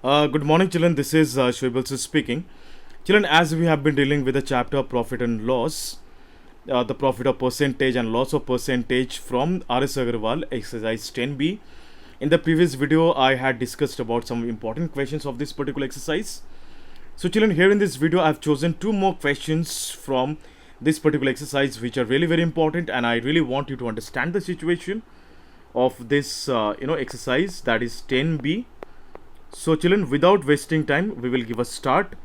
Good morning, children. This is Shoaib speaking. Children, as we have been dealing with the chapter of profit and loss, the profit of percentage and loss of percentage from R.S. Agarwal, exercise 10b. In the previous video, I had discussed about some important questions of this particular exercise. So, children, here in this video, I have chosen two more questions from this particular exercise, which are really very important, and I really want you to understand the situation of this, exercise, that is 10b. So, children, without wasting time, we will give a start.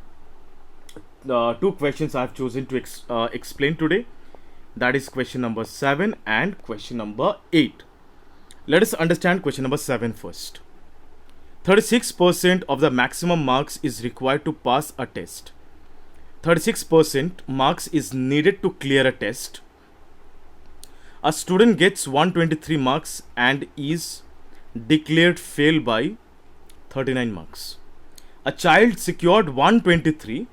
Two questions I have chosen to explain today. That is question number 7 and question number 8. Let us understand question number 7 first. 36% of the maximum marks is required to pass a test. 36% marks is needed to clear a test. A student gets 123 marks and is declared fail by 39 marks. A child secured 123,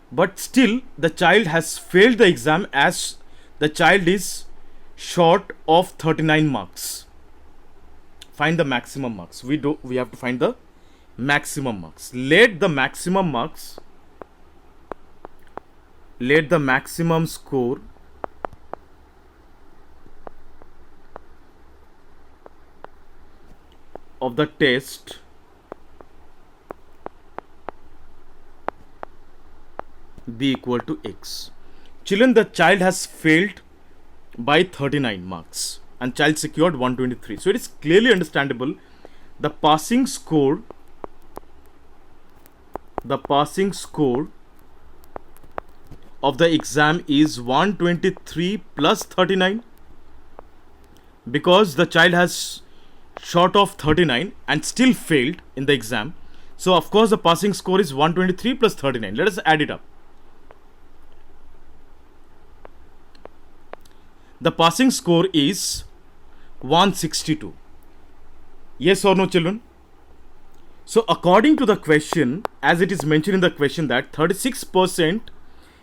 but still the child has failed the exam as the child is short of 39 marks. Find the maximum marks. We have to find the maximum marks. Let the maximum score of the test be equal to x. Children, the child has failed by 39 marks and child secured 123. So it is clearly understandable the passing score of the exam is 123 plus 39, because the child has short of 39 and still failed in the exam. So of course the passing score is 123 plus 39. Let us add it up. The passing score is 162. Yes or no, children? So according to the question, as it is mentioned in the question that 36%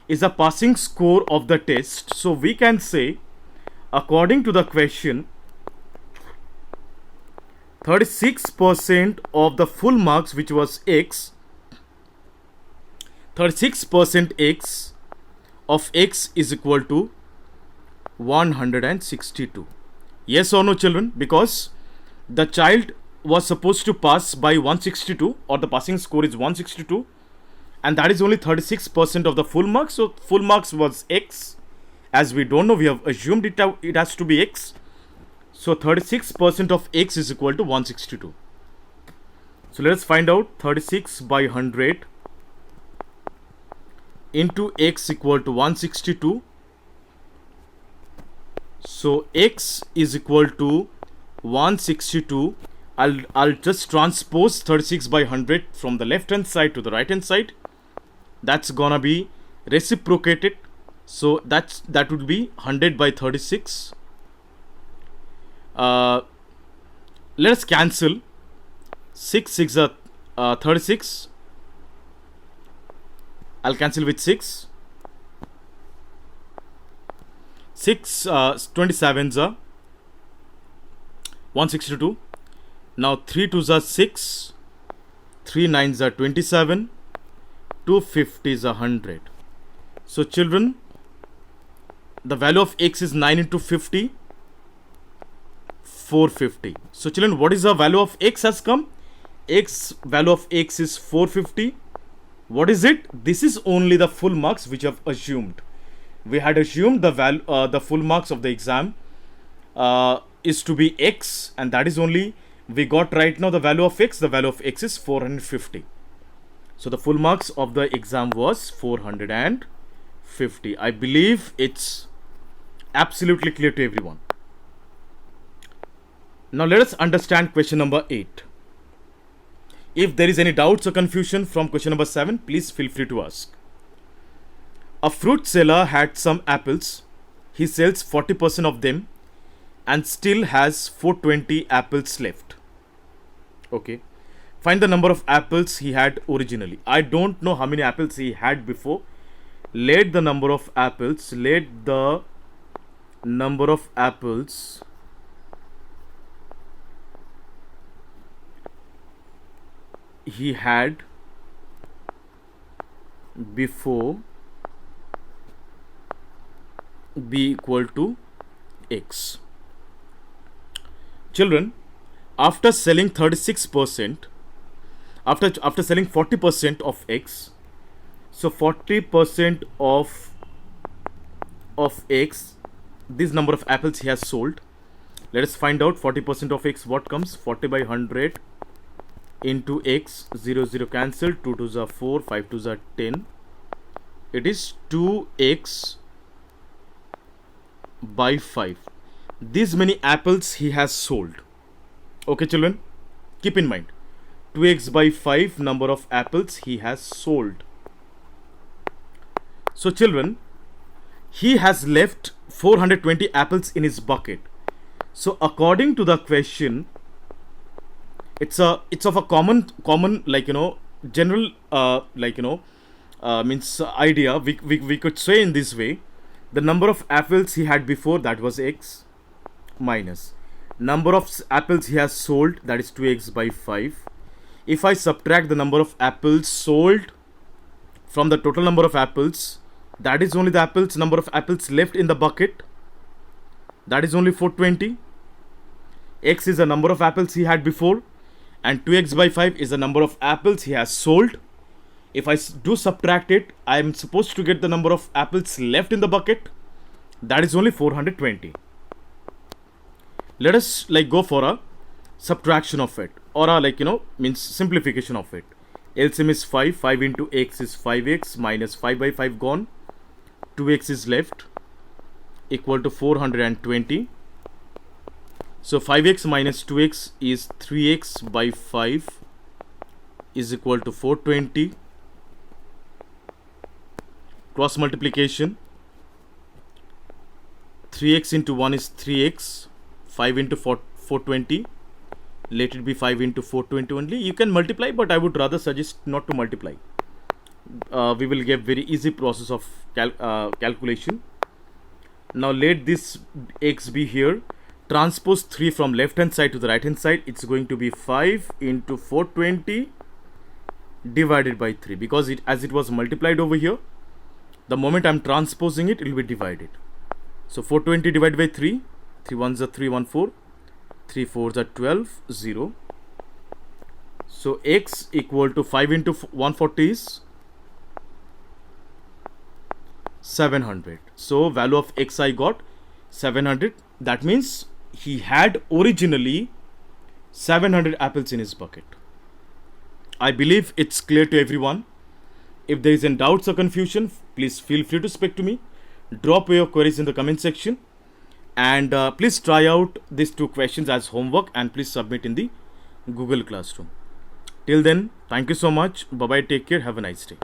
is the passing score of the test. So we can say, according to the question, 36% of the full marks, which was x, 36% x of x is equal to 162. Yes or no, children? Because the child was supposed to pass by 162, or the passing score is 162, and that is only 36% of the full marks. So full marks was x. As we don't know, we have assumed it has to be x. So 36% of x is equal to 162. So let us find out 36 by 100 into x equal to 162. So x is equal to 162. I'll just transpose 36 by 100 from the left hand side to the right hand side. That's gonna be reciprocated. So that would be 100 by 36. Let us cancel. 6 are 36. I'll cancel with 6. 6 27s are 162. Now 3 2s are 6. 3 9s are 27. 2 50s are 100. So children, the value of x is 9 into 50. 450. So children, what is the value of x has come? Value of x is 450. What is it? This is only the full marks which I've assumed. We had assumed the full marks of the exam is to be x, and that is only we got right now the value of x. The value of x is 450. So the full marks of the exam was 450. I believe it's absolutely clear to everyone. Now let us understand question number 8. If there is any doubts or confusion from question number 7, please feel free to ask. A fruit seller had some apples. He sells 40% of them and still has 420 apples left. Okay. Find the number of apples he had originally. I don't know how many apples he had before. Let the number of apples he had before be equal to x. Children, after selling 36%, after selling 40% of x, so 40% of x, this number of apples he has sold. Let us find out 40% of x. What comes? 40 by 100 into x. 0 0 cancel. 2 2s are 4, 5 2s are 10. It is 2x by 5. These many apples he has sold. Okay, children, keep in mind 2x by 5 number of apples he has sold. So children, he has left 420 apples in his bucket. So according to the question, it's of a common general means idea. We could say in this way: the number of apples he had before, that was x, minus number of apples he has sold, that is 2x by 5. If I subtract the number of apples sold from the total number of apples, that is only the number of apples left in the bucket, that is only 420. X is the number of apples he had before, and 2x by 5 is the number of apples he has sold. If I do subtract it, I am supposed to get the number of apples left in the bucket, that is only 420. Let us go for a subtraction of it, or a means simplification of it. LCM is 5. 5 into x is 5x, minus 5 by 5 gone. 2x is left, equal to 420. So 5x minus 2x is 3x by 5 is equal to 420. Cross multiplication. 3x into 1 is 3x. 5 into 420. Let it be 5 into 420 only. You can multiply, but I would rather suggest not to multiply. We will get very easy process of calculation. Now let this x be here. Transpose 3 from left hand side to the right hand side. It's going to be 5 into 420 divided by 3, because as it was multiplied over here, the moment I'm transposing it, it will be divided. So 420 divided by 3. 3 1s are 3, 1 4. 3 4s are 12, 0. So x equal to 5 into 140 is 700. So value of x I got 700. That means he had originally 700 apples in his bucket. I believe it's clear to everyone. If there is any doubts or confusion, please feel free to speak to me. Drop your queries in the comment section. And please try out these 2 questions as homework, and please submit in the Google Classroom. Till then, thank you so much. Bye bye. Take care. Have a nice day.